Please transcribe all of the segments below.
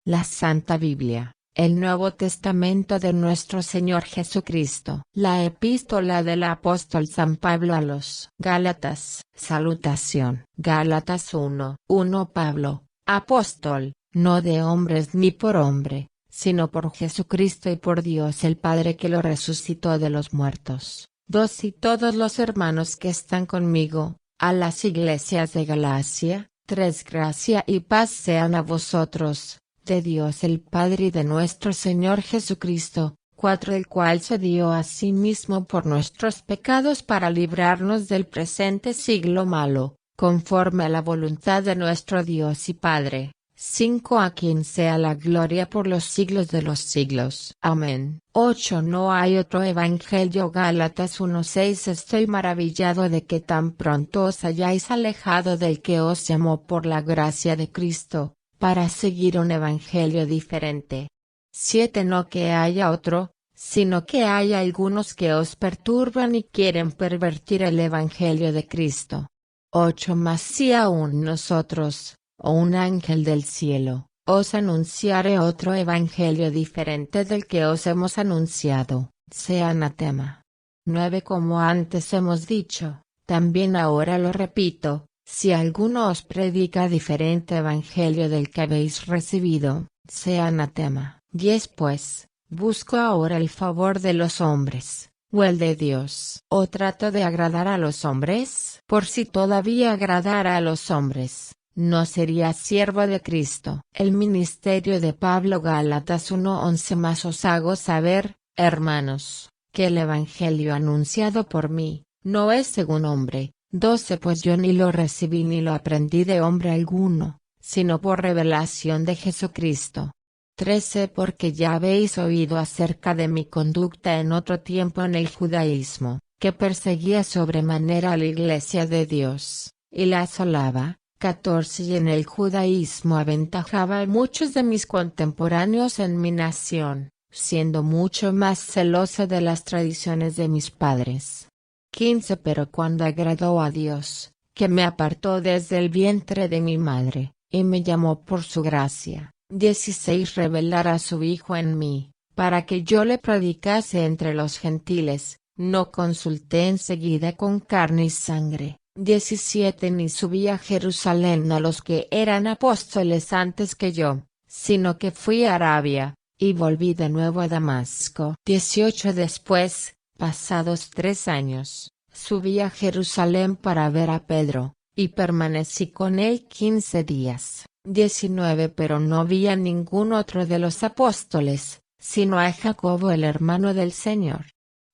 la Santa Biblia, el Nuevo Testamento de nuestro Señor Jesucristo. La epístola del apóstol San Pablo a los Gálatas. Salutación. Gálatas 1:1 Pablo, apóstol, no de hombres ni por hombre, sino por Jesucristo y por Dios el Padre que lo resucitó de los muertos. 2 Y todos los hermanos que están conmigo, a las iglesias de Galacia. 3 Gracia y paz sean a vosotros, de Dios el Padre y de nuestro Señor Jesucristo. 4 El cual se dio a sí mismo por nuestros pecados para librarnos del presente siglo malo, conforme a la voluntad de nuestro Dios y Padre. 5 A quien sea la gloria por los siglos de los siglos. Amén. 8 No hay otro evangelio. Gálatas 1:6 Estoy maravillado de que tan pronto os hayáis alejado del que os llamó por la gracia de Cristo, para seguir un evangelio diferente. 7 No que haya otro, sino que hay algunos que os perturban y quieren pervertir el evangelio de Cristo. 8 Mas si aún nosotros, o un ángel del cielo, os anunciare otro evangelio diferente del que os hemos anunciado, sea anatema. 9 Como antes hemos dicho, también ahora lo repito, si alguno os predica diferente evangelio del que habéis recibido, sea anatema. 10 Pues, busco ahora el favor de los hombres, o el de Dios. ¿O trato de agradar a los hombres? Por si todavía agradara a los hombres, no sería siervo de Cristo. El ministerio de Pablo. Gálatas 1:11 Mas os hago saber, hermanos, que el evangelio anunciado por mí, no es según hombre. 12 Pues yo ni lo recibí ni lo aprendí de hombre alguno, sino por revelación de Jesucristo. 13 Porque ya habéis oído acerca de mi conducta en otro tiempo en el judaísmo, que perseguía sobremanera a la iglesia de Dios, y la asolaba. 14 Y en el judaísmo aventajaba a muchos de mis contemporáneos en mi nación, siendo mucho más celosa de las tradiciones de mis padres. 15 Pero cuando agradó a Dios, que me apartó desde el vientre de mi madre, y me llamó por su gracia. 16 Revelar a su Hijo en mí, para que yo le predicase entre los gentiles, no consulté enseguida con carne y sangre. 17 Ni subí a Jerusalén a los que eran apóstoles antes que yo, sino que fui a Arabia, y volví de nuevo a Damasco. 18 Después, pasados 3 años, subí a Jerusalén para ver a Pedro, y permanecí con él 15 días. 19 Pero no vi a ningún otro de los apóstoles, sino a Jacobo el hermano del Señor.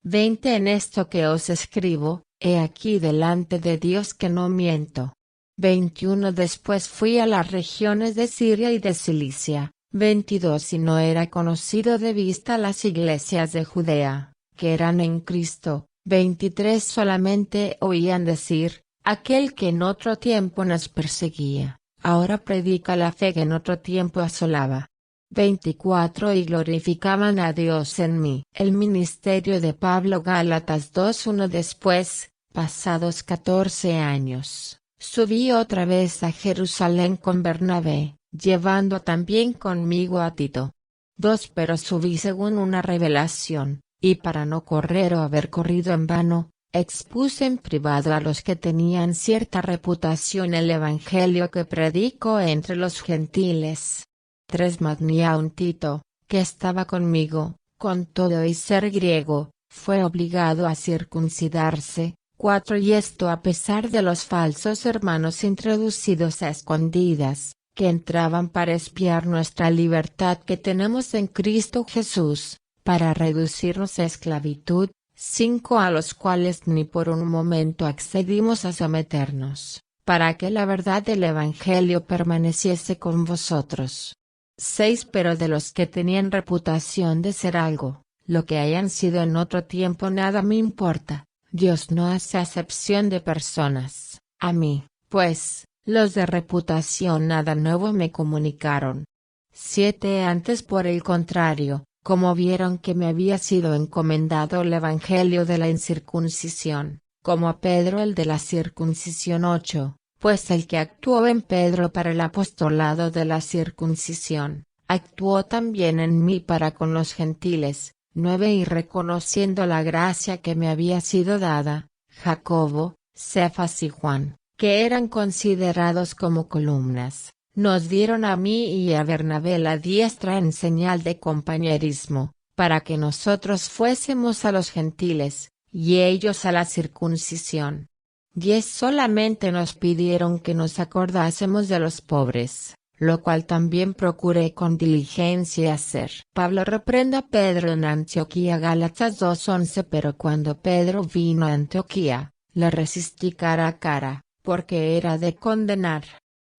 20 En esto que os escribo, he aquí delante de Dios que no miento. 21 Después fui a las regiones de Siria y de Cilicia. 22 Y no era conocido de vista las iglesias de Judea, que eran en Cristo. 23 Solamente oían decir, aquel que en otro tiempo nos perseguía, ahora predica la fe que en otro tiempo asolaba. 24 Y glorificaban a Dios en mí. El ministerio de Pablo. Gálatas 2:1 Después, pasados 14 años, subí otra vez a Jerusalén con Bernabé, llevando también conmigo a Tito. 2 Pero subí según una revelación, y para no correr o haber corrido en vano, expuse en privado a los que tenían cierta reputación el evangelio que predico entre los gentiles. 3 Mas ni aun Tito, que estaba conmigo, con todo y ser griego, fue obligado a circuncidarse. 4 Y esto a pesar de los falsos hermanos introducidos a escondidas, que entraban para espiar nuestra libertad que tenemos en Cristo Jesús, para reducirnos a esclavitud. 5 A los cuales ni por un momento accedimos a someternos, para que la verdad del evangelio permaneciese con vosotros. 6 Pero de los que tenían reputación de ser algo, lo que hayan sido en otro tiempo nada me importa, Dios no hace acepción de personas. A mí, pues, los de reputación nada nuevo me comunicaron. 7 Antes por el contrario, como vieron que me había sido encomendado el evangelio de la incircuncisión, como a Pedro el de la circuncisión. 8 Pues el que actuó en Pedro para el apostolado de la circuncisión, actuó también en mí para con los gentiles. 9 Y reconociendo la gracia que me había sido dada, Jacobo, Cefas y Juan, que eran considerados como columnas, nos dieron a mí y a Bernabé la diestra en señal de compañerismo, para que nosotros fuésemos a los gentiles, y ellos a la circuncisión. 10 Solamente nos pidieron que nos acordásemos de los pobres, lo cual también procuré con diligencia hacer. Pablo reprende a Pedro en Antioquía. Gálatas 2:11 Pero cuando Pedro vino a Antioquía, le resistí cara a cara, porque era de condenar.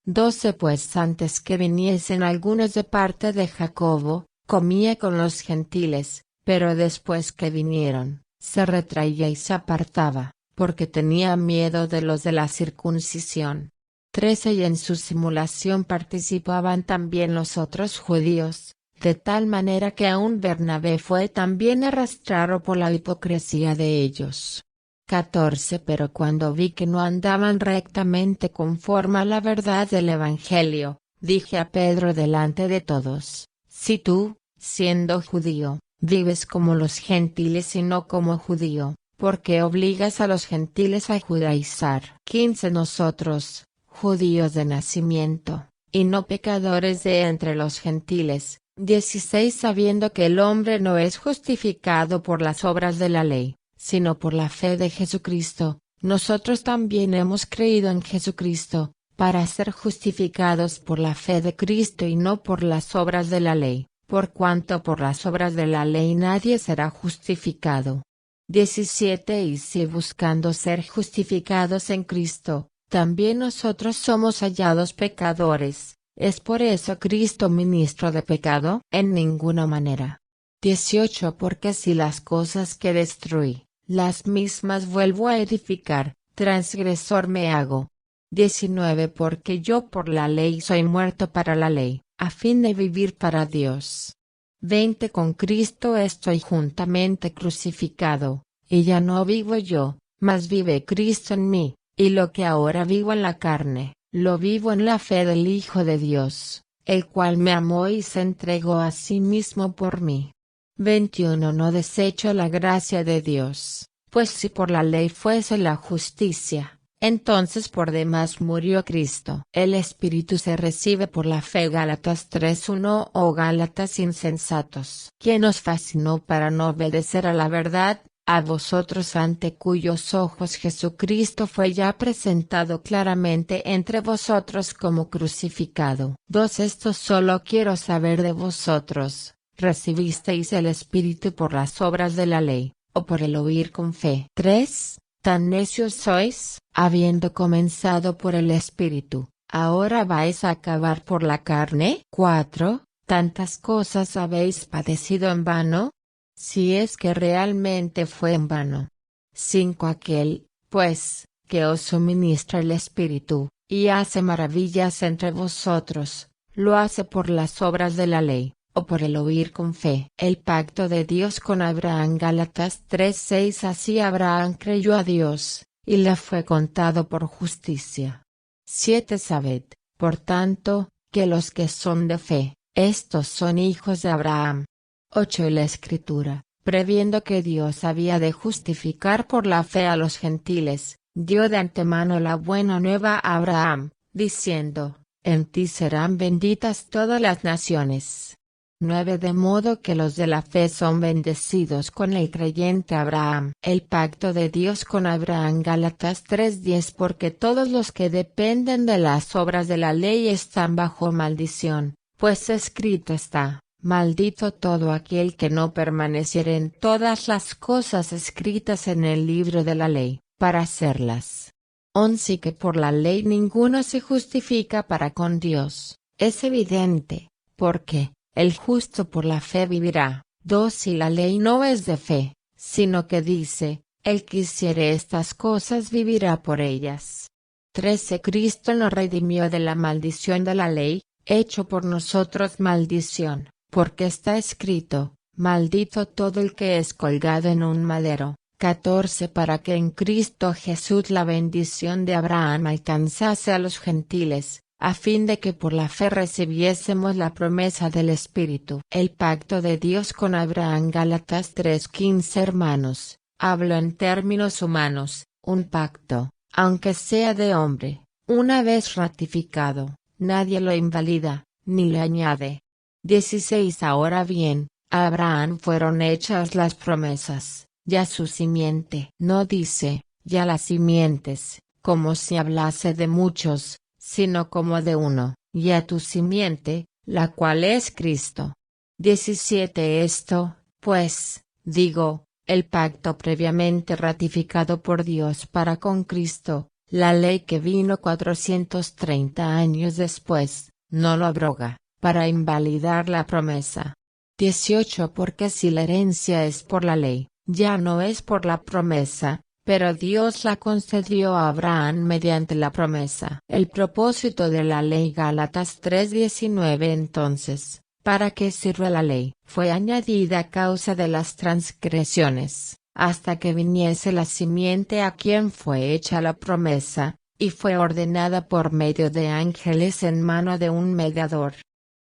12 Pues antes que viniesen algunos de parte de Jacobo, comía con los gentiles, pero después que vinieron, se retraía y se apartaba, porque tenía miedo de los de la circuncisión. 13 Y en su simulación participaban también los otros judíos, de tal manera que aun Bernabé fue también arrastrado por la hipocresía de ellos. 14 Pero cuando vi que no andaban rectamente conforme a la verdad del Evangelio, dije a Pedro delante de todos: si tú, siendo judío, vives como los gentiles y no como judío, ¿por qué obligas a los gentiles a judaizar? 15 Nosotros, judíos de nacimiento, y no pecadores de entre los gentiles. 16 Sabiendo que el hombre no es justificado por las obras de la ley, sino por la fe de Jesucristo, nosotros también hemos creído en Jesucristo, para ser justificados por la fe de Cristo y no por las obras de la ley, por cuanto por las obras de la ley nadie será justificado. 17 Y si buscando ser justificados en Cristo, también nosotros somos hallados pecadores, ¿es por eso Cristo ministro de pecado? En ninguna manera. 18 Porque si las cosas que destruí, las mismas vuelvo a edificar, transgresor me hago. 19 Porque yo por la ley soy muerto para la ley, a fin de vivir para Dios. 20 Con Cristo estoy juntamente crucificado, y ya no vivo yo, mas vive Cristo en mí, y lo que ahora vivo en la carne, lo vivo en la fe del Hijo de Dios, el cual me amó y se entregó a sí mismo por mí. 21 No desecho la gracia de Dios, pues si por la ley fuese la justicia, entonces por demás murió Cristo. El Espíritu se recibe por la fe. Gálatas 3:1 Oh Gálatas insensatos, ¿quién os fascinó para no obedecer a la verdad? A vosotros ante cuyos ojos Jesucristo fue ya presentado claramente entre vosotros como crucificado. 2 Esto solo quiero saber de vosotros, ¿recibisteis el Espíritu por las obras de la ley, o por el oír con fe? 3 ¿Tan necios sois? Habiendo comenzado por el Espíritu, ¿ahora vais a acabar por la carne? 4 ¿Tantas cosas habéis padecido en vano? Si es que realmente fue en vano. 5 Aquel, pues, que os suministra el Espíritu, y hace maravillas entre vosotros, ¿lo hace por las obras de la ley, o por el oír con fe? El pacto de Dios con Abraham. Gálatas 3:6 Así Abraham creyó a Dios, y le fue contado por justicia. 7 Sabed, por tanto, que los que son de fe, estos son hijos de Abraham. 8 Y la Escritura, previendo que Dios había de justificar por la fe a los gentiles, dio de antemano la buena nueva a Abraham, diciendo: en ti serán benditas todas las naciones. 9 De modo que los de la fe son bendecidos con el creyente Abraham. El pacto de Dios con Abraham. Gálatas 3:10 Porque todos los que dependen de las obras de la ley están bajo maldición, pues escrito está: maldito todo aquel que no permaneciere en todas las cosas escritas en el libro de la ley, para hacerlas. 11 Y que por la ley ninguno se justifica para con Dios, es evidente, porque el justo por la fe vivirá. 12 Y la ley no es de fe, sino que dice: el que hiciere estas cosas vivirá por ellas. 13 Cristo nos redimió de la maldición de la ley, hecho por nosotros maldición, porque está escrito: maldito todo el que es colgado en un madero. 14 Para que en Cristo Jesús la bendición de Abraham alcanzase a los gentiles, a fin de que por la fe recibiésemos la promesa del Espíritu. El pacto de Dios con Abraham. Gálatas 3:15. Hermanos, hablo en términos humanos, un pacto, aunque sea de hombre, una vez ratificado, nadie lo invalida, ni le añade. 16. Ahora bien, a Abraham fueron hechas las promesas, ya su simiente. No dice, ya las simientes, como si hablase de muchos, sino como de uno, ya tu simiente, la cual es Cristo. 17. Esto, pues, digo, el pacto previamente ratificado por Dios para con Cristo, la ley que vino 430 años después, no lo abroga, para invalidar la promesa. 18. Porque si la herencia es por la ley, ya no es por la promesa, pero Dios la concedió a Abraham mediante la promesa. El propósito de la ley. Gálatas 3:19. Entonces, ¿para qué sirve la ley? Fue añadida a causa de las transgresiones, hasta que viniese la simiente a quien fue hecha la promesa, y fue ordenada por medio de ángeles en mano de un mediador.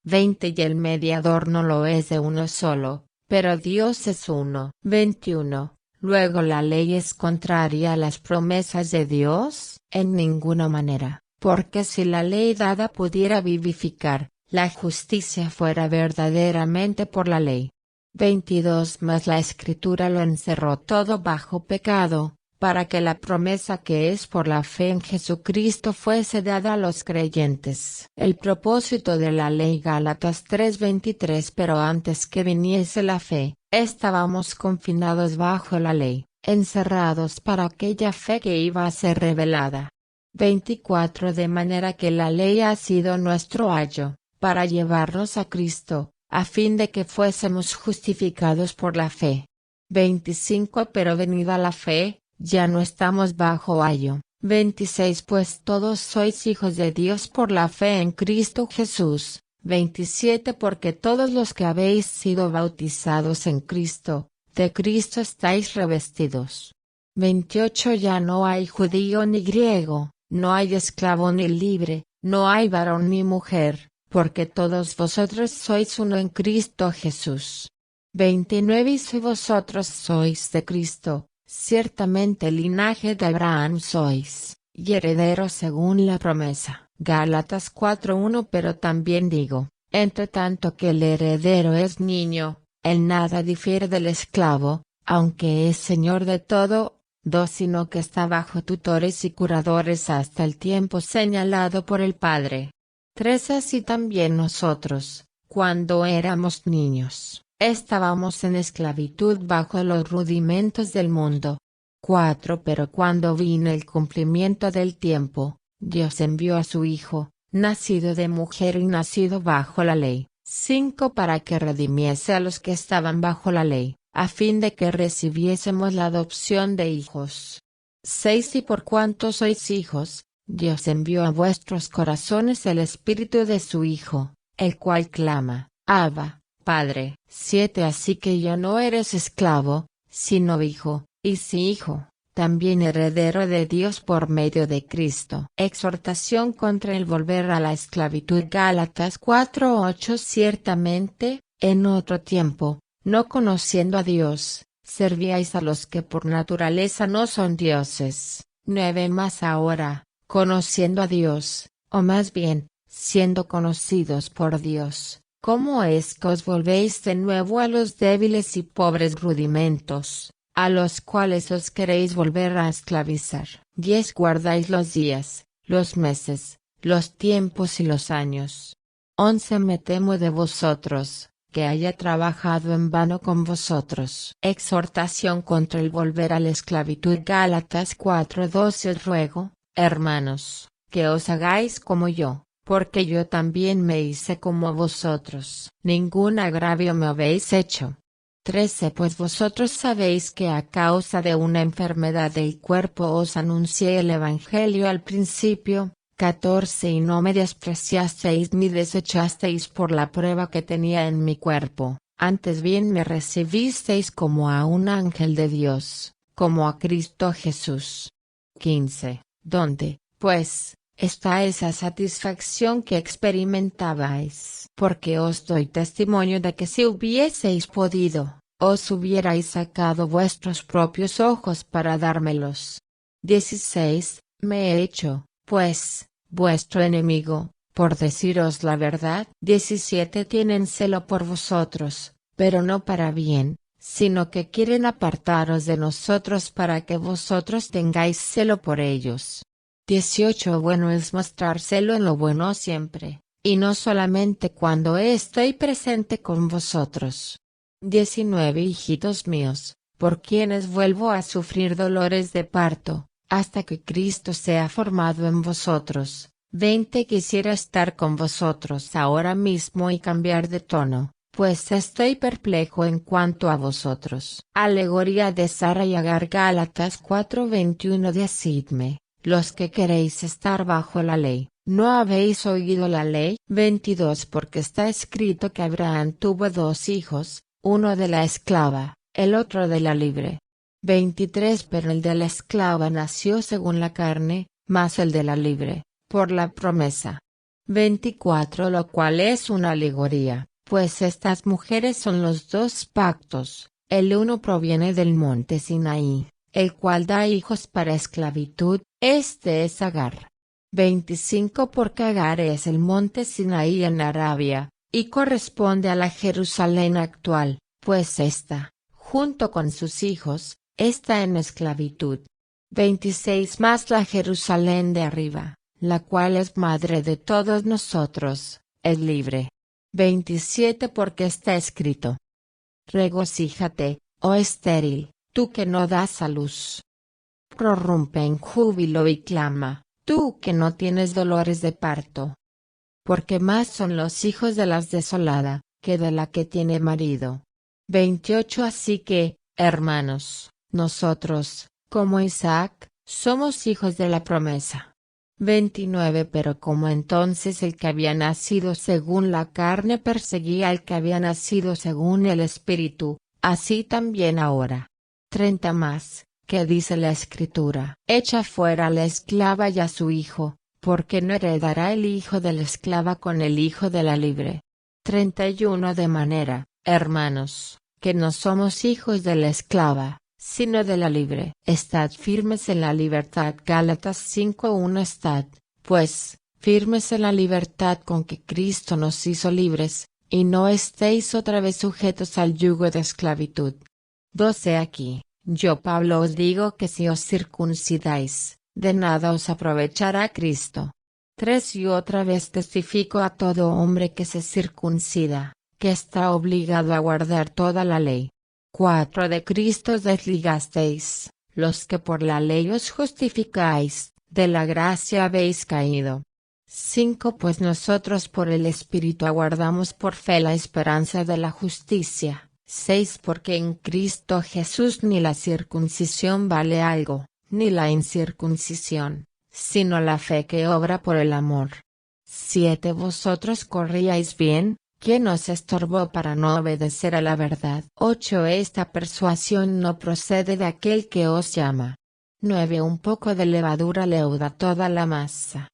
20. Y el mediador no lo es de uno solo, pero Dios es uno. 21. Luego la ley es contraria a las promesas de Dios, en ninguna manera, porque si la ley dada pudiera vivificar, la justicia fuera verdaderamente por la ley. 22. Mas la Escritura lo encerró todo bajo pecado, para que la promesa que es por la fe en Jesucristo fuese dada a los creyentes. El propósito de la ley. Gálatas 3:23. Pero antes que viniese la fe, estábamos confinados bajo la ley, encerrados para aquella fe que iba a ser revelada. 24. De manera que la ley ha sido nuestro ayo, para llevarnos a Cristo, a fin de que fuésemos justificados por la fe. 25. Pero venida la fe, ya no estamos bajo ayo. 26. Pues todos sois hijos de Dios por la fe en Cristo Jesús. 27. Porque todos los que habéis sido bautizados en Cristo, de Cristo estáis revestidos. 28. Ya no hay judío ni griego, no hay esclavo ni libre, no hay varón ni mujer, porque todos vosotros sois uno en Cristo Jesús. 29. Y si vosotros sois de Cristo, ciertamente linaje de Abraham sois, y herederos según la promesa. Gálatas 4:1. Pero también digo, entre tanto que el heredero es niño, él nada difiere del esclavo, aunque es señor de todo, sino que está bajo tutores y curadores hasta el tiempo señalado por el Padre. 3. Así también nosotros, cuando éramos niños, estábamos en esclavitud bajo los rudimentos del mundo. 4. Pero cuando vino el cumplimiento del tiempo, Dios envió a su Hijo, nacido de mujer y nacido bajo la ley. 5. Para que redimiese a los que estaban bajo la ley, a fin de que recibiésemos la adopción de hijos. 6. Y por cuanto sois hijos, Dios envió a vuestros corazones el Espíritu de su Hijo, el cual clama, Abba, Padre. 7. Así que ya no eres esclavo, sino hijo, y si hijo, también heredero de Dios por medio de Cristo. Exhortación contra el volver a la esclavitud. Gálatas 4:8. Ciertamente, en otro tiempo, no conociendo a Dios, servíais a los que por naturaleza no son dioses. 9. Mas ahora, conociendo a Dios, o más bien, siendo conocidos por Dios, ¿cómo es que os volvéis de nuevo a los débiles y pobres rudimentos, a los cuales os queréis volver a esclavizar? 10. Guardáis los días, los meses, los tiempos y los años. 11. Me temo de vosotros, que haya trabajado en vano con vosotros. Exhortación contra el volver a la esclavitud. Gálatas 4:12. Os ruego, hermanos, que os hagáis como yo, porque yo también me hice como vosotros. Ningún agravio me habéis hecho. 13. Pues vosotros sabéis que a causa de una enfermedad del cuerpo os anuncié el Evangelio al principio. 14. Y no me despreciasteis ni desechasteis por la prueba que tenía en mi cuerpo, antes bien me recibisteis como a un ángel de Dios, como a Cristo Jesús. 15. Donde, pues, está esa satisfacción que experimentabais. Porque os doy testimonio de que si hubieseis podido, os hubierais sacado vuestros propios ojos para dármelos. 16. Me he hecho, pues, vuestro enemigo, por deciros la verdad. 17. Tienen celo por vosotros, pero no para bien, sino que quieren apartaros de nosotros para que vosotros tengáis celo por ellos. 18. Bueno es mostrar celo en lo bueno siempre, y no solamente cuando estoy presente con vosotros. 19. Hijitos míos, por quienes vuelvo a sufrir dolores de parto, hasta que Cristo sea formado en vosotros. 20. Quisiera estar con vosotros ahora mismo y cambiar de tono, pues estoy perplejo en cuanto a vosotros. Alegoría de Sara y Agar. Gálatas 4:21. Decidme, los que queréis estar bajo la ley, ¿no habéis oído la ley? 22. Porque está escrito que Abraham tuvo 2 hijos, uno de la esclava, el otro de la libre. 23. Pero el de la esclava nació según la carne, mas el de la libre, por la promesa. 24. Lo cual es una alegoría, pues estas mujeres son los 2 pactos, el uno proviene del monte Sinaí, el cual da hijos para esclavitud, este es Agar. 25. Porque Agar es el monte Sinaí en Arabia, y corresponde a la Jerusalén actual, pues ésta, junto con sus hijos, está en esclavitud. 26. Mas la Jerusalén de arriba, la cual es madre de todos nosotros, es libre. 27. Porque está escrito: regocíjate, oh estéril, tú que no das a luz. Prorrumpe en júbilo y clama, tú que no tienes dolores de parto. Porque más son los hijos de la desolada, que de la que tiene marido. 28. Así que, hermanos, nosotros, como Isaac, somos hijos de la promesa. 29. Pero como entonces el que había nacido según la carne perseguía al que había nacido según el Espíritu, así también ahora. 30. Más, que dice la Escritura: echa fuera a la esclava y a su hijo, porque no heredará el hijo de la esclava con el hijo de la libre. 31. De manera, hermanos, que no somos hijos de la esclava, sino de la libre. Estad firmes en la libertad. Gálatas 5:1. Estad, pues, firmes en la libertad con que Cristo nos hizo libres, y no estéis otra vez sujetos al yugo de esclavitud. 12. Aquí, yo Pablo os digo que si os circuncidáis, de nada os aprovechará Cristo. 3. Y otra vez testifico a todo hombre que se circuncida, que está obligado a guardar toda la ley. 4. De Cristo os desligasteis, los que por la ley os justificáis, de la gracia habéis caído. 5. Pues nosotros por el Espíritu aguardamos por fe la esperanza de la justicia. 6. Porque en Cristo Jesús ni la circuncisión vale algo, ni la incircuncisión, sino la fe que obra por el amor. 7. Vosotros corríais bien, ¿quién os estorbó para no obedecer a la verdad? 8. Esta persuasión no procede de aquel que os llama. 9. Un poco de levadura leuda toda la masa.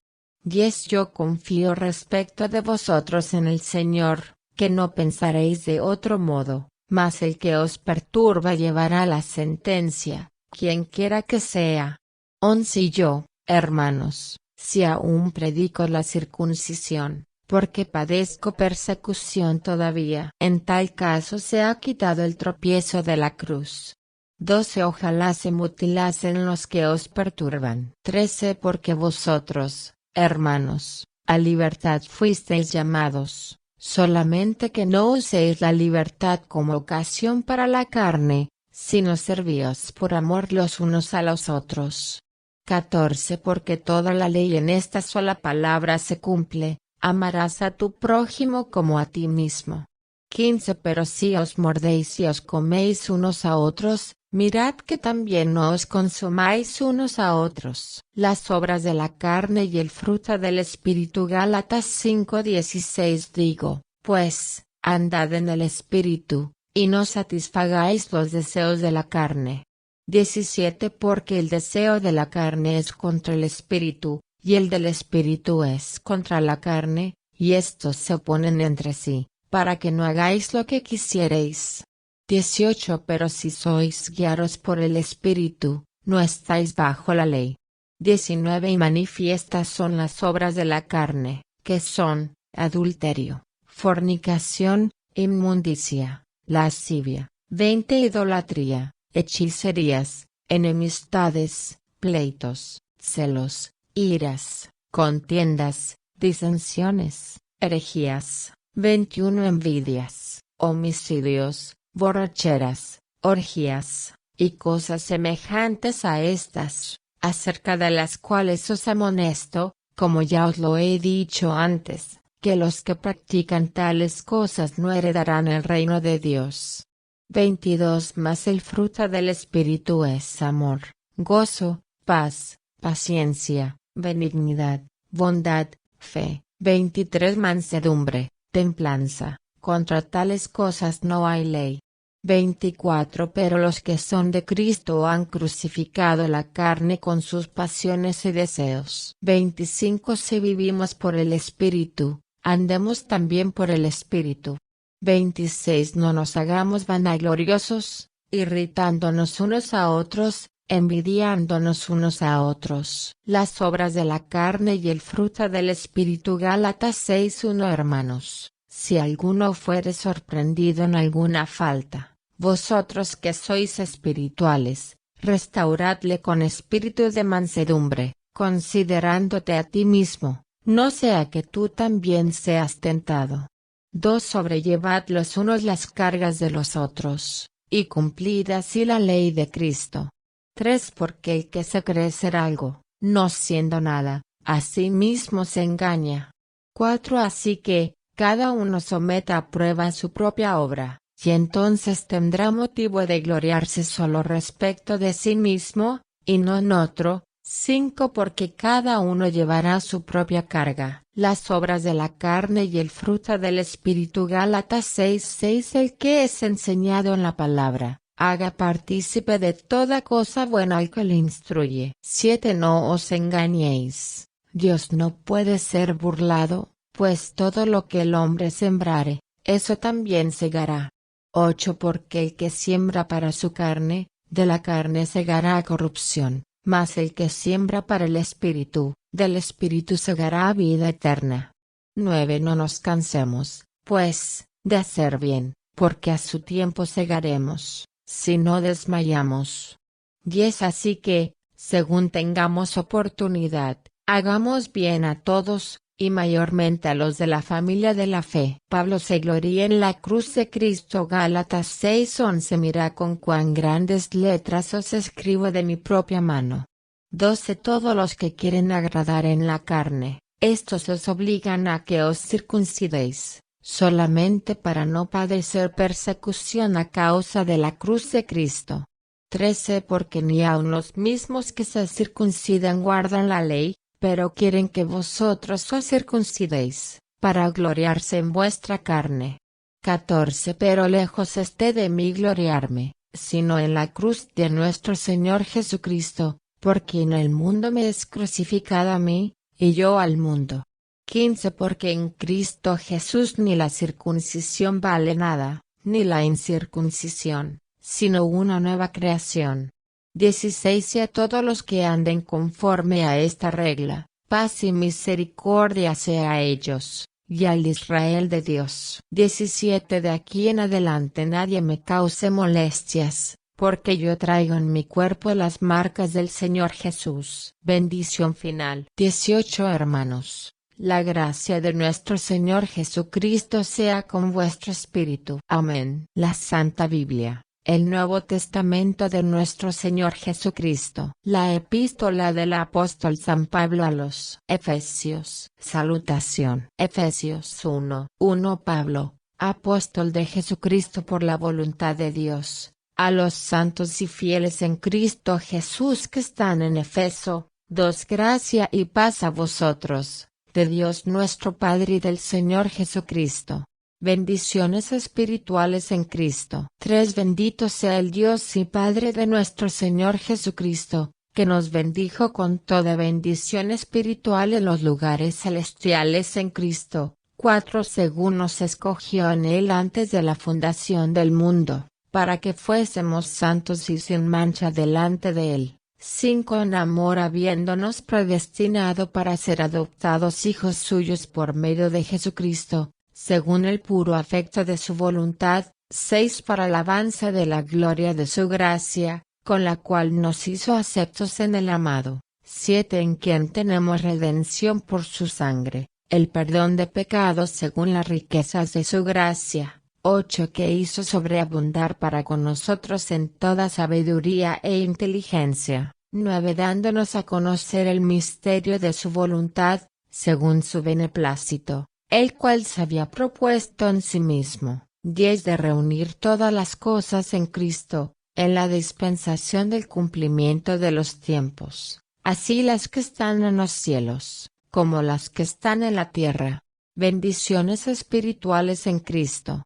10. Yo confío respecto de vosotros en el Señor, que no pensaréis de otro modo, mas el que os perturba llevará la sentencia, quien quiera que sea. 11. Y yo, hermanos, si aún predico la circuncisión, porque padezco persecución todavía, en tal caso se ha quitado el tropiezo de la cruz. 12. Ojalá se mutilasen los que os perturban. 13. Porque vosotros, hermanos, a libertad fuisteis llamados, solamente que no uséis la libertad como ocasión para la carne, sino servíos por amor los unos a los otros. 14. Porque toda la ley en esta sola palabra se cumple: amarás a tu prójimo como a ti mismo. 15. Pero si os mordéis y os coméis unos a otros, mirad que también no os consumáis unos a otros. Las obras de la carne y el fruto del Espíritu. Gálatas 5:16. Digo, pues, andad en el Espíritu, y no satisfagáis los deseos de la carne. 17. Porque el deseo de la carne es contra el Espíritu, y el del Espíritu es contra la carne, y estos se oponen entre sí, para que no hagáis lo que quisierais. 18 Pero si sois guiados por el Espíritu, no estáis bajo la ley. 19 Y manifiestas son las obras de la carne, que son, adulterio, fornicación, inmundicia, lascivia, 20 Idolatría, hechicerías, enemistades, pleitos, celos, iras, contiendas, disensiones, herejías, 21 Envidias, homicidios, borracheras, orgías, y cosas semejantes a estas, acerca de las cuales os amonesto, como ya os lo he dicho antes, que los que practican tales cosas no heredarán el reino de Dios. 22 Mas el fruto del Espíritu es amor, gozo, paz, paciencia, benignidad, bondad, fe. 23 Mansedumbre, templanza, contra tales cosas no hay ley. 24 Pero los que son de Cristo han crucificado la carne con sus pasiones y deseos. 25 Si vivimos por el Espíritu, andemos también por el Espíritu. 26 No nos hagamos vanagloriosos, irritándonos unos a otros, envidiándonos unos a otros. Las obras de la carne y el fruto del Espíritu. Gálatas 6:1 Hermanos, si alguno fuere sorprendido en alguna falta, vosotros que sois espirituales, restauradle con espíritu de mansedumbre, considerándote a ti mismo, no sea que tú también seas tentado. 2 Sobrellevad los unos las cargas de los otros, y cumplid así la ley de Cristo. 3 Porque el que se cree ser algo, no siendo nada, a sí mismo se engaña. 4 Así que, cada uno someta a prueba su propia obra, y entonces tendrá motivo de gloriarse solo respecto de sí mismo, y no en otro. 5 Porque cada uno llevará su propia carga. Las obras de la carne y el fruto del Espíritu. Gálatas 6:6 El que es enseñado en la palabra, haga partícipe de toda cosa buena al que le instruye. 7 No os engañéis, Dios no puede ser burlado, pues todo lo que el hombre sembrare, eso también segará. 8 Porque el que siembra para su carne, de la carne segará corrupción, mas el que siembra para el Espíritu, del Espíritu segará vida eterna. 9 No nos cansemos, pues, de hacer bien, porque a su tiempo segaremos, si no desmayamos. 10 Así que, según tengamos oportunidad, hagamos bien a todos, y mayormente a los de la familia de la fe. Pablo se gloría en la cruz de Cristo. Gálatas 6:11 Mira con cuán grandes letras os escribo de mi propia mano. 12 Todos los que quieren agradar en la carne, estos os obligan a que os circuncidéis, solamente para no padecer persecución a causa de la cruz de Cristo. 13 Porque ni aun los mismos que se circuncidan guardan la ley, pero quieren que vosotros os circuncidéis, para gloriarse en vuestra carne. 14 Pero lejos esté de mí gloriarme, sino en la cruz de nuestro Señor Jesucristo, por quien el mundo me es crucificado a mí, y yo al mundo. 15 Porque en Cristo Jesús ni la circuncisión vale nada, ni la incircuncisión, sino una nueva creación. 16 Y a todos los que anden conforme a esta regla, paz y misericordia sea a ellos, y al Israel de Dios. 17 De aquí en adelante nadie me cause molestias, porque yo traigo en mi cuerpo las marcas del Señor Jesús. Bendición final. 18 Hermanos, la gracia de nuestro Señor Jesucristo sea con vuestro espíritu. Amén. La Santa Biblia. El Nuevo Testamento de nuestro Señor Jesucristo. La epístola del apóstol San Pablo a los Efesios. Salutación. Efesios 1:1 Pablo, apóstol de Jesucristo por la voluntad de Dios, a los santos y fieles en Cristo Jesús que están en Efeso, gracia y paz a vosotros, de Dios nuestro Padre y del Señor Jesucristo. Bendiciones espirituales en Cristo. 3 Bendito sea el Dios y Padre de nuestro Señor Jesucristo, que nos bendijo con toda bendición espiritual en los lugares celestiales en Cristo. 4. Según nos escogió en Él antes de la fundación del mundo, para que fuésemos santos y sin mancha delante de Él. 5. En amor habiéndonos predestinado para ser adoptados hijos suyos por medio de Jesucristo, según el puro afecto de su voluntad. 6. Para alabanza de la gloria de su gracia, con la cual nos hizo aceptos en el amado. 7. En quien tenemos redención por su sangre, el perdón de pecados según las riquezas de su gracia. 8. Que hizo sobreabundar para con nosotros en toda sabiduría e inteligencia. 9. Dándonos a conocer el misterio de su voluntad, según su beneplácito, el cual se había propuesto en sí mismo. 10. De reunir todas las cosas en Cristo, en la dispensación del cumplimiento de los tiempos, así las que están en los cielos, como las que están en la tierra. Bendiciones espirituales en Cristo.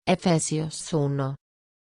Efesios 1.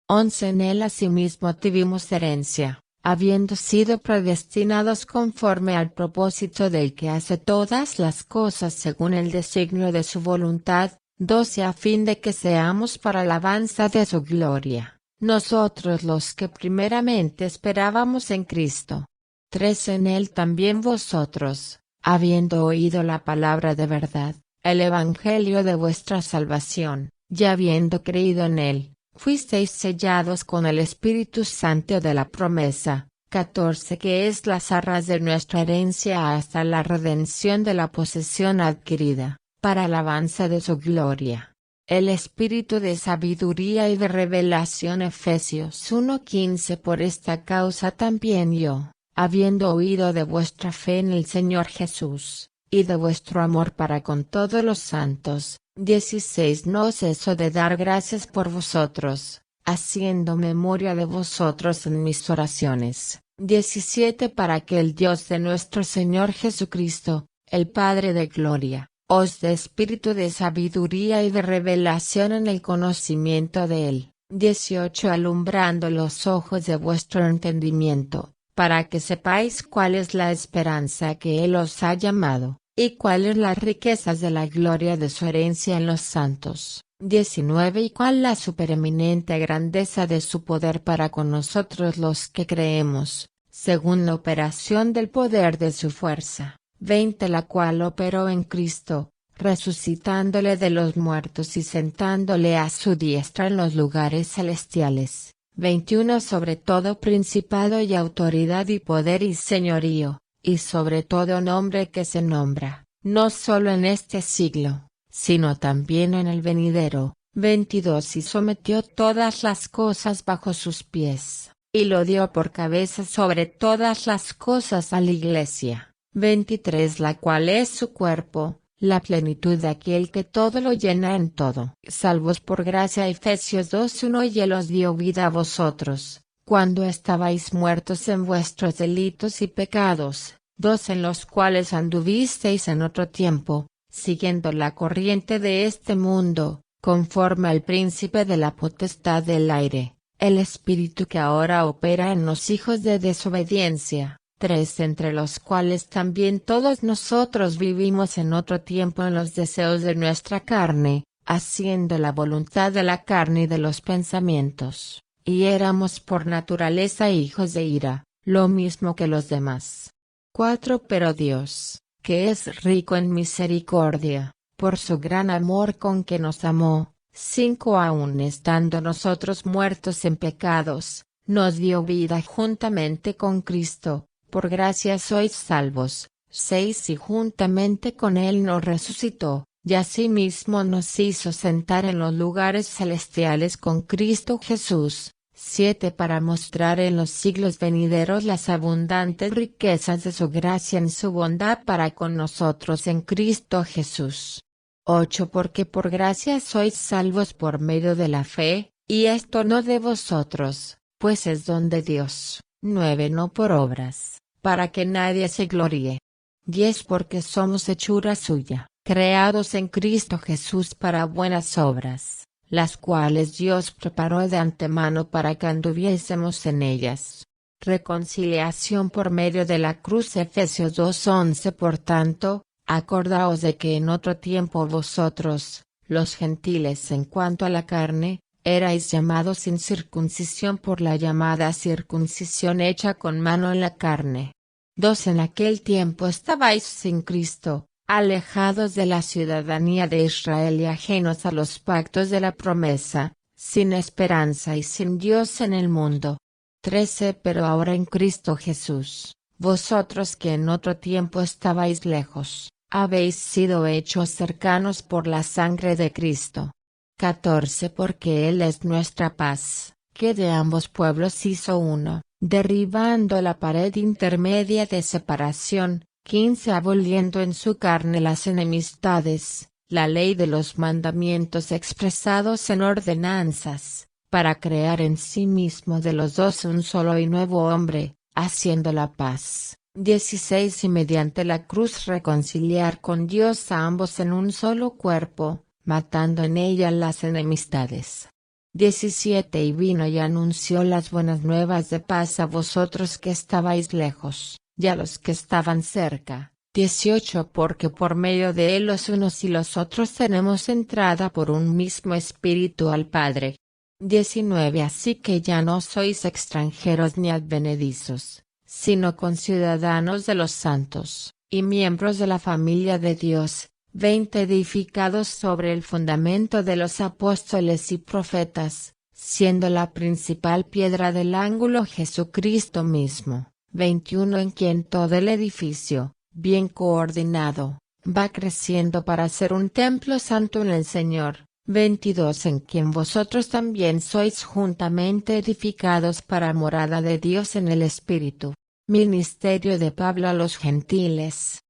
11. En Él asimismo tuvimos herencia, habiendo sido predestinados conforme al propósito del que hace todas las cosas según el designio de su voluntad. 12. A fin de que seamos para alabanza de su gloria, nosotros los que primeramente esperábamos en Cristo. 13. En Él también vosotros, habiendo oído la palabra de verdad, el evangelio de vuestra salvación, y habiendo creído en Él, fuisteis sellados con el Espíritu Santo de la promesa. 14. Que es las arras de nuestra herencia hasta la redención de la posesión adquirida, para alabanza de su gloria. El espíritu de sabiduría y de revelación. Efesios 1:15. Por esta causa también yo, habiendo oído de vuestra fe en el Señor Jesús, y de vuestro amor para con todos los santos. 16. No ceso de dar gracias por vosotros, haciendo memoria de vosotros en mis oraciones. 17. Para que el Dios de nuestro Señor Jesucristo, el Padre de gloria, os dé espíritu de sabiduría y de revelación en el conocimiento de Él. 18. Alumbrando los ojos de vuestro entendimiento, para que sepáis cuál es la esperanza que Él os ha llamado, y cuáles las riquezas de la gloria de su herencia en los santos. 19. Y cuál la supereminente grandeza de su poder para con nosotros los que creemos, según la operación del poder de su fuerza. 20. La cual operó en Cristo, resucitándole de los muertos y sentándole a su diestra en los lugares celestiales. 21. Sobre todo principado y autoridad y poder y señorío, y sobre todo nombre que se nombra, no solo en este siglo, sino también en el venidero. 22. Y sometió todas las cosas bajo sus pies, y lo dio por cabeza sobre todas las cosas a la Iglesia. 23. La cual es su cuerpo, la plenitud de aquel que todo lo llena en todo. Salvos por gracia. Efesios 2:1. Y Él os dio vida a vosotros, cuando estabais muertos en vuestros delitos y pecados, 2. En los cuales anduvisteis en otro tiempo, siguiendo la corriente de este mundo, conforme al príncipe de la potestad del aire, el espíritu que ahora opera en los hijos de desobediencia. 3. Entre los cuales también todos nosotros vivimos en otro tiempo en los deseos de nuestra carne, haciendo la voluntad de la carne y de los pensamientos, y éramos por naturaleza hijos de ira, lo mismo que los demás. 4. Pero Dios, que es rico en misericordia, por su gran amor con que nos amó. 5. Aun estando nosotros muertos en pecados, nos dio vida juntamente con Cristo. Por gracia sois salvos. 6. Y juntamente con Él nos resucitó, y asimismo nos hizo sentar en los lugares celestiales con Cristo Jesús. 7. Para mostrar en los siglos venideros las abundantes riquezas de su gracia en su bondad para con nosotros en Cristo Jesús. 8. Porque por gracia sois salvos por medio de la fe, y esto no de vosotros, pues es don de Dios. 9. No por obras, para que nadie se gloríe. 10. Porque somos hechura suya, creados en Cristo Jesús para buenas obras, las cuales Dios preparó de antemano para que anduviésemos en ellas. Reconciliación por medio de la cruz. Efesios 2:11. Por tanto, acordaos de que en otro tiempo vosotros, los gentiles en cuanto a la carne, erais llamados sin circuncisión por la llamada circuncisión hecha con mano en la carne. 2. En aquel tiempo estabais sin Cristo, alejados de la ciudadanía de Israel y ajenos a los pactos de la promesa, sin esperanza y sin Dios en el mundo. 13. Pero ahora en Cristo Jesús, vosotros que en otro tiempo estabais lejos, habéis sido hechos cercanos por la sangre de Cristo. 14. Porque Él es nuestra paz, que de ambos pueblos hizo uno, derribando la pared intermedia de separación. 15. Aboliendo en su carne las enemistades, la ley de los mandamientos expresados en ordenanzas, para crear en sí mismo de los dos un solo y nuevo hombre, haciendo la paz. 16. Y mediante la cruz reconciliar con Dios a ambos en un solo cuerpo, matando en ella las enemistades. 17. Y vino y anunció las buenas nuevas de paz a vosotros que estabais lejos, y a los que estaban cerca. 18. Porque por medio de él los unos y los otros tenemos entrada por un mismo espíritu al Padre. 19. Así que ya no sois extranjeros ni advenedizos, sino conciudadanos de los santos, y miembros de la familia de Dios. 20. Edificados sobre el fundamento de los apóstoles y profetas, siendo la principal piedra del ángulo Jesucristo mismo. 21. En quien todo el edificio, bien coordinado, va creciendo para ser un templo santo en el Señor. 22. En quien vosotros también sois juntamente edificados para morada de Dios en el Espíritu. Ministerio de Pablo a los gentiles.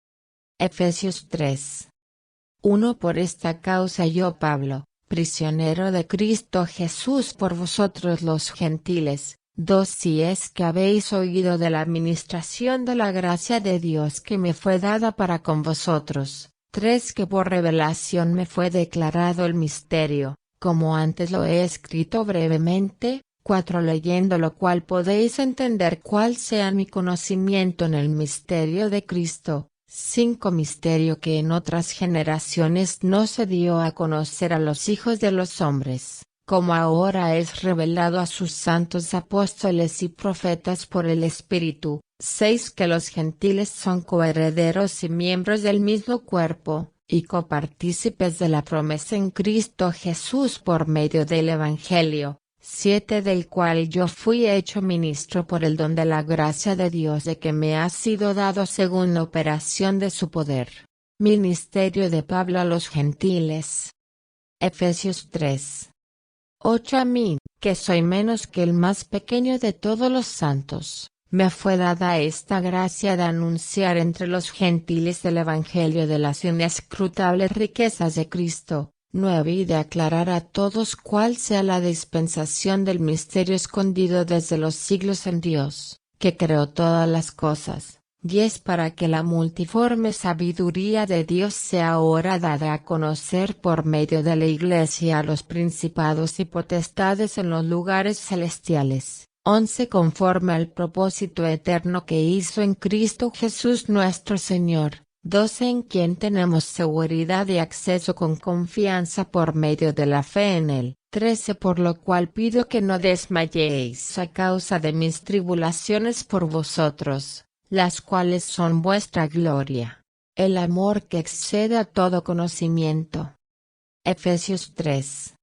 Efesios 3. 1. Por esta causa yo Pablo, prisionero de Cristo Jesús por vosotros los gentiles. 2. Si es que habéis oído de la administración de la gracia de Dios que me fue dada para con vosotros. 3. Que por revelación me fue declarado el misterio, como antes lo he escrito brevemente. 4. Leyendo lo cual podéis entender cuál sea mi conocimiento en el misterio de Cristo. 5. Misterio que en otras generaciones no se dio a conocer a los hijos de los hombres, como ahora es revelado a sus santos apóstoles y profetas por el Espíritu. 6. Que los gentiles son coherederos y miembros del mismo cuerpo, y copartícipes de la promesa en Cristo Jesús por medio del Evangelio. 7. Del cual yo fui hecho ministro por el don de la gracia de Dios de que me ha sido dado según la operación de su poder. Ministerio de Pablo a los gentiles. Efesios 3. 8. A mí, que soy menos que el más pequeño de todos los santos, me fue dada esta gracia de anunciar entre los gentiles el Evangelio de las inescrutables riquezas de Cristo. 9. Y de aclarar a todos cuál sea la dispensación del misterio escondido desde los siglos en Dios, que creó todas las cosas. 10. Para que la multiforme sabiduría de Dios sea ahora dada a conocer por medio de la Iglesia a los principados y potestades en los lugares celestiales. 11. Conforme al propósito eterno que hizo en Cristo Jesús nuestro Señor. 12. En quien tenemos seguridad y acceso con confianza por medio de la fe en Él. 13. Por lo cual pido que no desmayéis a causa de mis tribulaciones por vosotros, las cuales son vuestra gloria, el amor que excede a todo conocimiento. Efesios 3.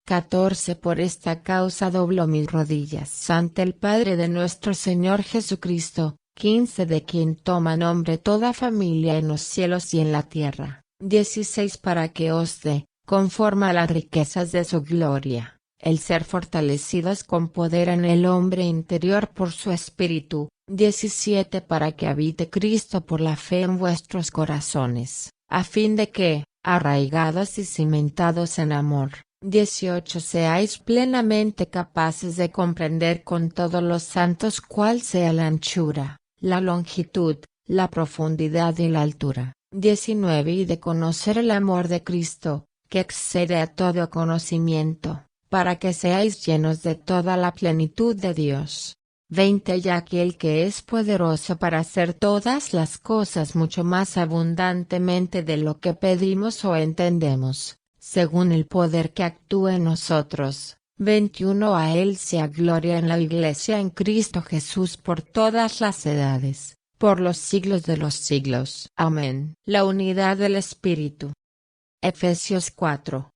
14. Por esta causa doblo mis rodillas ante el Padre de nuestro Señor Jesucristo. 15. De quien toma nombre toda familia en los cielos y en la tierra. 16. Para que os dé, conforme a las riquezas de su gloria, el ser fortalecidos con poder en el hombre interior por su espíritu. 17. Para que habite Cristo por la fe en vuestros corazones, a fin de que, arraigados y cimentados en amor. 18. Seáis plenamente capaces de comprender con todos los santos cuál sea la anchura, la longitud, la profundidad y la altura. 19. Y de conocer el amor de Cristo, que excede a todo conocimiento, para que seáis llenos de toda la plenitud de Dios. 20 Y aquel que es poderoso para hacer todas las cosas mucho más abundantemente de lo que pedimos o entendemos, según el poder que actúa en nosotros. 21 A Él sea gloria en la Iglesia en Cristo Jesús por todas las edades, por los siglos de los siglos. Amén. La unidad del Espíritu. Efesios 4.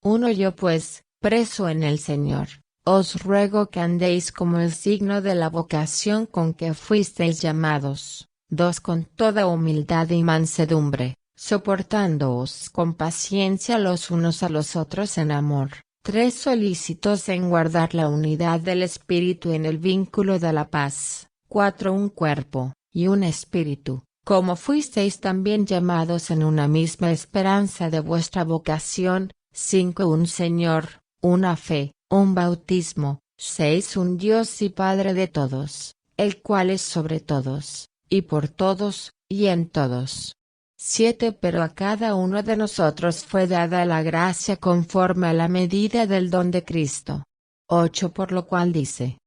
1 Yo pues, preso en el Señor, os ruego que andéis como el signo de la vocación con que fuisteis llamados. 2 Con toda humildad y mansedumbre, soportándoos con paciencia los unos a los otros en amor. 3 Solícitos en guardar la unidad del Espíritu en el vínculo de la paz. 4 Un cuerpo, y un espíritu, como fuisteis también llamados en una misma esperanza de vuestra vocación. 5 Un Señor, una fe, un bautismo. 6 Un Dios y Padre de todos, el cual es sobre todos, y por todos, y en todos. 7 Pero a cada uno de nosotros fue dada la gracia conforme a la medida del don de Cristo. 8 Por lo cual dice: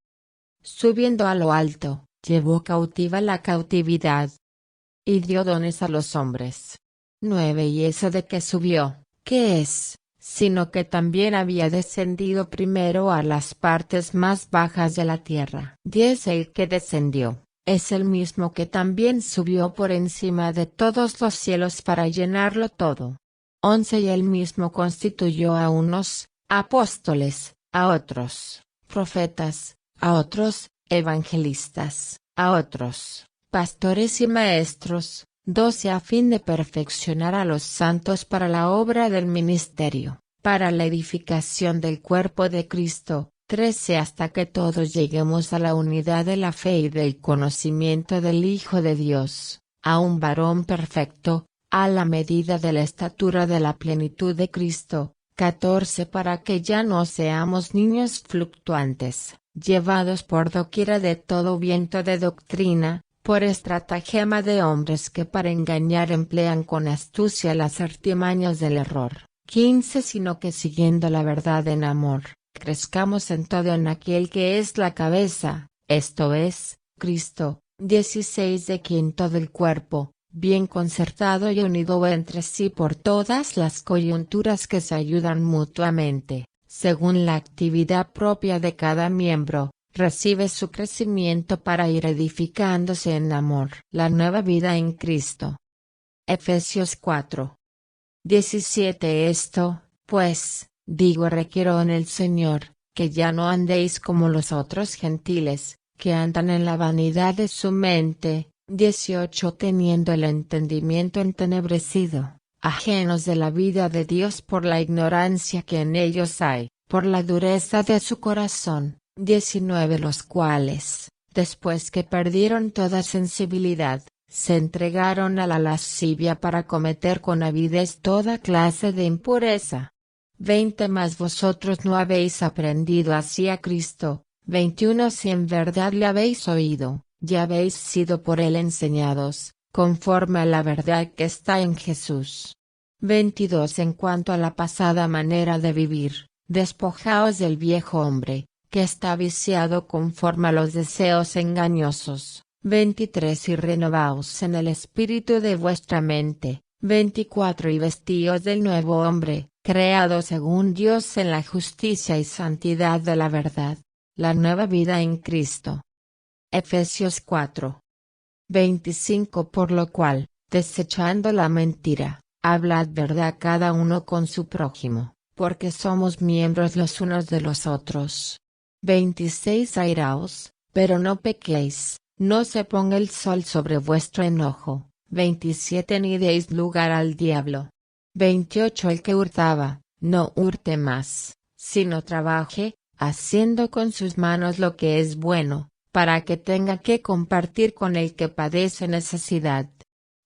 subiendo a lo alto, llevó cautiva la cautividad, y dio dones a los hombres. 9 Y eso de que subió, ¿qué es? Sino que también había descendido primero a las partes más bajas de la tierra. 10 El que descendió es el mismo que también subió por encima de todos los cielos para llenarlo todo. 11 Y él mismo constituyó a unos apóstoles, a otros profetas, a otros evangelistas, a otros pastores y maestros. 12 A fin de perfeccionar a los santos para la obra del ministerio, para la edificación del cuerpo de Cristo. 13 Hasta que todos lleguemos a la unidad de la fe y del conocimiento del Hijo de Dios, a un varón perfecto, a la medida de la estatura de la plenitud de Cristo. 14 Para que ya no seamos niños fluctuantes, llevados por doquiera de todo viento de doctrina, por estratagema de hombres que para engañar emplean con astucia las artimañas del error. 15 Sino que siguiendo la verdad en amor, crezcamos en todo en aquel que es la cabeza, esto es, Cristo. 16 De quien todo el cuerpo, bien concertado y unido entre sí por todas las coyunturas que se ayudan mutuamente, según la actividad propia de cada miembro, recibe su crecimiento para ir edificándose en amor. La nueva vida en Cristo. Efesios 4. 17 Esto, pues, digo requiero en el Señor, que ya no andéis como los otros gentiles, que andan en la vanidad de su mente. 18 Teniendo el entendimiento entenebrecido, ajenos de la vida de Dios por la ignorancia que en ellos hay, por la dureza de su corazón. 19 Los cuales, después que perdieron toda sensibilidad, se entregaron a la lascivia para cometer con avidez toda clase de impureza. 20 Mas vosotros no habéis aprendido así a Cristo. 21 Si en verdad le habéis oído, ya habéis sido por él enseñados, conforme a la verdad que está en Jesús. 22 En cuanto a la pasada manera de vivir, despojaos del viejo hombre, que está viciado conforme a los deseos engañosos. 23 Y renovaos en el espíritu de vuestra mente. 24 Y vestíos del nuevo hombre, creado según Dios en la justicia y santidad de la verdad. La nueva vida en Cristo. Efesios 4. 25 Por lo cual, desechando la mentira, hablad verdad cada uno con su prójimo, porque somos miembros los unos de los otros. 26 Airaos, pero no pequéis, no se ponga el sol sobre vuestro enojo. 27 Ni deis lugar al diablo. 28 El que hurtaba, no hurte más, sino trabaje, haciendo con sus manos lo que es bueno, para que tenga que compartir con el que padece necesidad.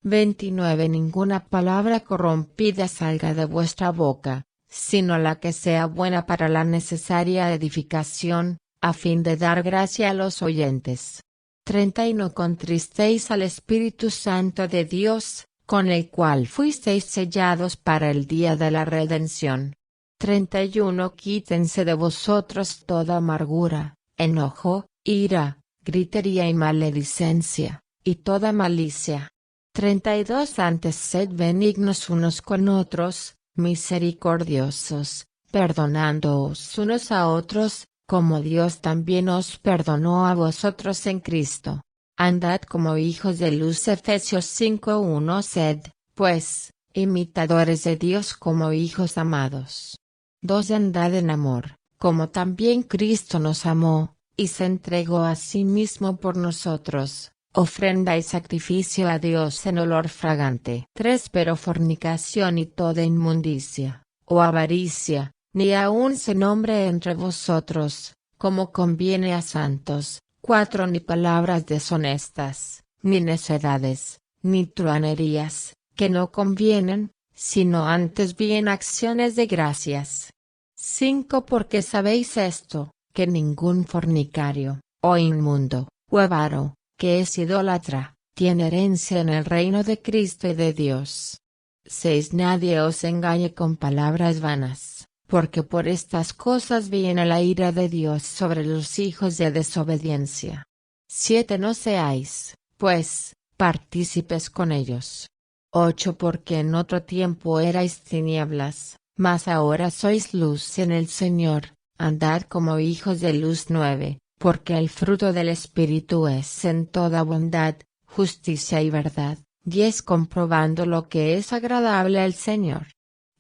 29 Ninguna palabra corrompida salga de vuestra boca, sino la que sea buena para la necesaria edificación, a fin de dar gracia a los oyentes. 30 Y no contristéis al Espíritu Santo de Dios, con el cual fuisteis sellados para el día de la redención. 31 Quítense de vosotros toda amargura, enojo, ira, gritería y maledicencia, y toda malicia. 32 Antes sed benignos unos con otros, misericordiosos, perdonándoos unos a otros, como Dios también os perdonó a vosotros en Cristo. Andad como hijos de luz. Efesios 5:1 Sed, pues, imitadores de Dios como hijos amados. 2 Andad en amor, como también Cristo nos amó, y se entregó a sí mismo por nosotros, ofrenda y sacrificio a Dios en olor fragante. 3 Pero fornicación y toda inmundicia, o avaricia, ni aun se nombre entre vosotros, como conviene a santos. 4 Ni palabras deshonestas, ni necedades, ni truhanerías, que no convienen, sino antes bien acciones de gracias. 5 Porque sabéis esto, que ningún fornicario, o inmundo, o avaro, que es idólatra, tiene herencia en el reino de Cristo y de Dios. 6 Nadie os engañe con palabras vanas, porque por estas cosas viene la ira de Dios sobre los hijos de desobediencia. 7 No seáis, pues, partícipes con ellos. 8 Porque en otro tiempo erais tinieblas, mas ahora sois luz en el Señor, andad como hijos de luz. 9 Porque el fruto del Espíritu es en toda bondad, justicia y verdad. 10 Comprobando lo que es agradable al Señor.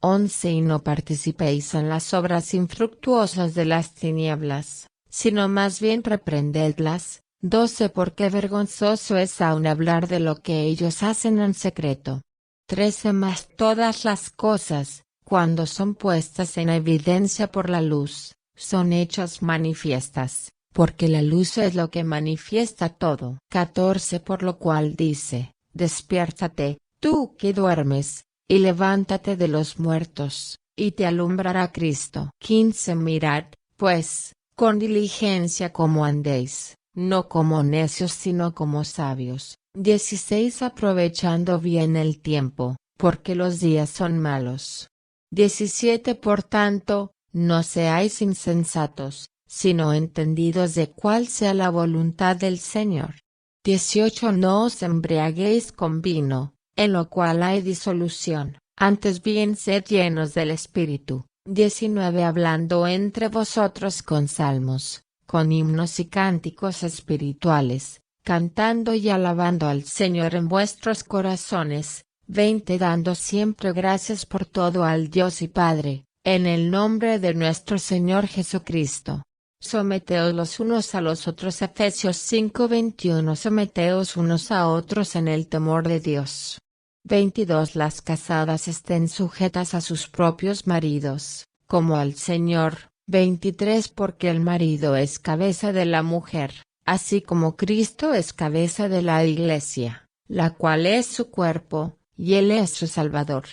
11 Y no participéis en las obras infructuosas de las tinieblas, sino más bien reprendedlas. 12 Porque vergonzoso es aún hablar de lo que ellos hacen en secreto. 13 Mas todas las cosas, cuando son puestas en evidencia por la luz, son hechas manifiestas, porque la luz es lo que manifiesta todo. 14 Por lo cual dice, despiértate, tú que duermes, y levántate de los muertos, y te alumbrará Cristo. 15 Mirad, pues, con diligencia cómo andéis, no como necios sino como sabios. 16 Aprovechando bien el tiempo, porque los días son malos. 17 Por tanto, no seáis insensatos, sino entendidos de cuál sea la voluntad del Señor. 18 No os embriaguéis con vino, en lo cual hay disolución, antes bien sed llenos del Espíritu. 19 Hablando entre vosotros con salmos, con himnos y cánticos espirituales, cantando y alabando al Señor en vuestros corazones. 20 Dando siempre gracias por todo al Dios y Padre, en el nombre de nuestro Señor Jesucristo. Someteos los unos a los otros. Efesios 5:21 Someteos unos a otros en el temor de Dios. 22 Las casadas estén sujetas a sus propios maridos, como al Señor. 23 Porque el marido es cabeza de la mujer, así como Cristo es cabeza de la Iglesia, la cual es su cuerpo, y Él es su Salvador.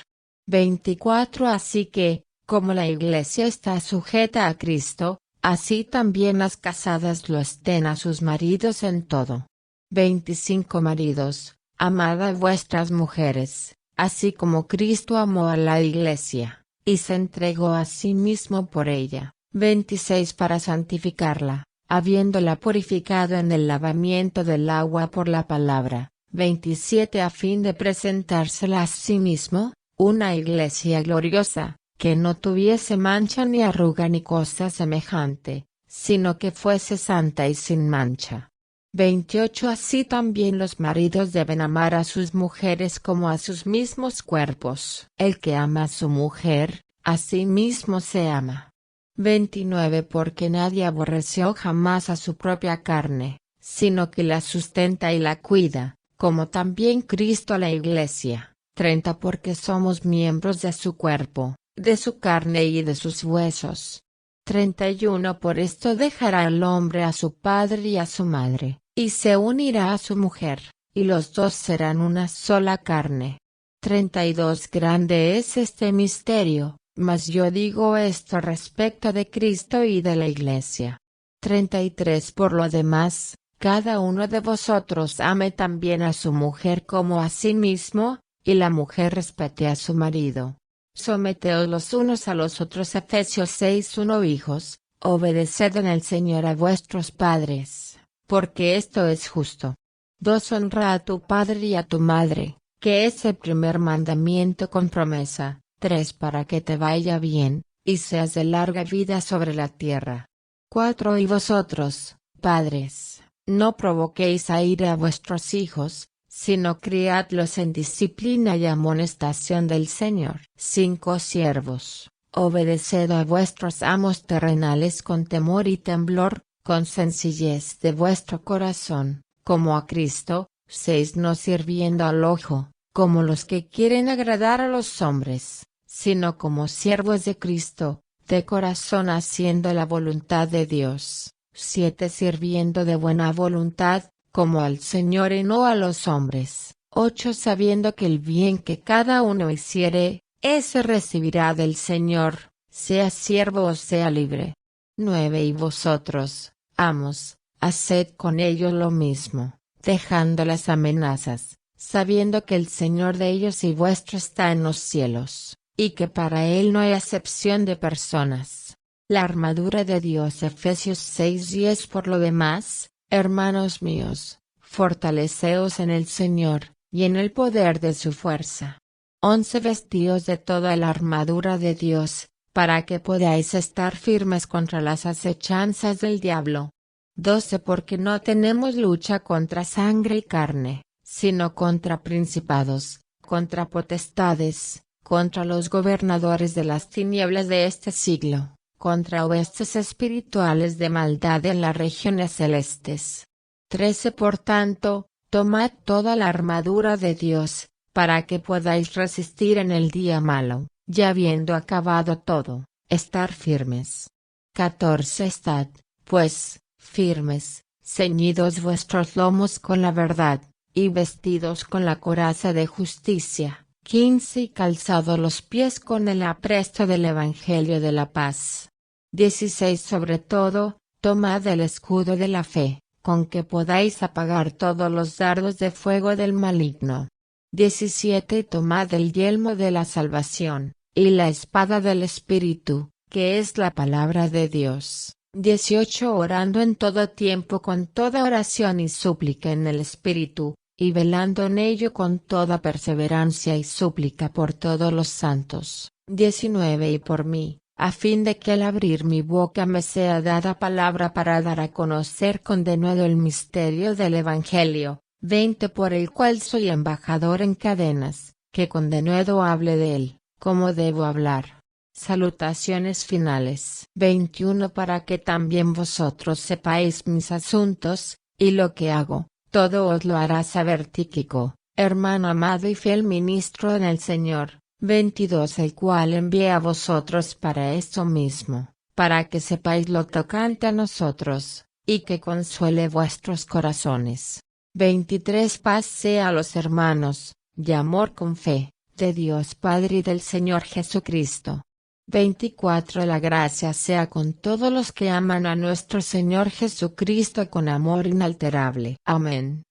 24 Así que, como la Iglesia está sujeta a Cristo, así también las casadas lo estén a sus maridos en todo. 25 Maridos, amad a vuestras mujeres, así como Cristo amó a la Iglesia, y se entregó a sí mismo por ella. 26 Para santificarla, habiéndola purificado en el lavamiento del agua por la palabra. 27 A fin de presentársela a sí mismo, una Iglesia gloriosa, que no tuviese mancha ni arruga ni cosa semejante, sino que fuese santa y sin mancha. 28 Así también los maridos deben amar a sus mujeres como a sus mismos cuerpos. El que ama a su mujer, a sí mismo se ama. 29 Porque nadie aborreció jamás a su propia carne, sino que la sustenta y la cuida, como también Cristo a la Iglesia. 30 Porque somos miembros de su cuerpo, de su carne y de sus huesos. 31 Por esto dejará el hombre a su padre y a su madre, y se unirá a su mujer, y los dos serán una sola carne. 32 Grande es este misterio, mas yo digo esto respecto de Cristo y de la Iglesia. 33 Por lo demás, cada uno de vosotros ame también a su mujer como a sí mismo, y la mujer respete a su marido. Someteos los unos a los otros. Efesios 6:1 Hijos, obedeced en el Señor a vuestros padres, porque esto es justo. 2. Honra a tu padre y a tu madre, que es el primer mandamiento con promesa. 3. Para que te vaya bien, y seas de larga vida sobre la tierra. 4. Y vosotros, padres, no provoquéis a ira a vuestros hijos, sino criadlos en disciplina y amonestación del Señor. 5. Siervos, obedeced a vuestros amos terrenales con temor y temblor, con sencillez de vuestro corazón, como a Cristo, seis no sirviendo al ojo, como los que quieren agradar a los hombres, sino como siervos de Cristo, de corazón haciendo la voluntad de Dios. 7. Sirviendo de buena voluntad, como al Señor y no a los hombres. 8. Sabiendo que el bien que cada uno hiciere, ese recibirá del Señor, sea siervo o sea libre. 9. Y vosotros, amos, haced con ellos lo mismo, dejando las amenazas, sabiendo que el Señor de ellos y vuestro está en los cielos, y que para Él no hay acepción de personas. La armadura de Dios. Efesios 6:10. Por lo demás, hermanos míos, fortaleceos en el Señor, y en el poder de su fuerza. 11. Vestíos de toda la armadura de Dios, para que podáis estar firmes contra las acechanzas del diablo. 12. Porque no tenemos lucha contra sangre y carne, sino contra principados, contra potestades, contra los gobernadores de las tinieblas de este siglo, contra huestes espirituales de maldad en las regiones celestes. 13. Por tanto, tomad toda la armadura de Dios, para que podáis resistir en el día malo, y habiendo acabado todo, estar firmes. 14. Estad, pues, firmes, ceñidos vuestros lomos con la verdad, y vestidos con la coraza de justicia. 15. Y calzados los pies con el apresto del Evangelio de la paz. 16. Sobre todo, tomad el escudo de la fe, con que podáis apagar todos los dardos de fuego del maligno. 17. Y tomad el yelmo de la salvación, y la espada del Espíritu, que es la palabra de Dios. 18. Orando en todo tiempo con toda oración y súplica en el Espíritu, y velando en ello con toda perseverancia y súplica por todos los santos. 19. Y por mí, a fin de que al abrir mi boca me sea dada palabra para dar a conocer con denuedo el misterio del Evangelio. 20. Por el cual soy embajador en cadenas, que con denuedo hable de él, como debo hablar. Salutaciones finales. 21. Para que también vosotros sepáis mis asuntos, y lo que hago, todo os lo hará saber Tíquico, hermano amado y fiel ministro en el Señor. 22. El cual envié a vosotros para esto mismo, para que sepáis lo tocante a nosotros, y que consuele vuestros corazones. 23. Paz sea a los hermanos, y amor con fe, de Dios Padre y del Señor Jesucristo. 24. La gracia sea con todos los que aman a nuestro Señor Jesucristo con amor inalterable. Amén.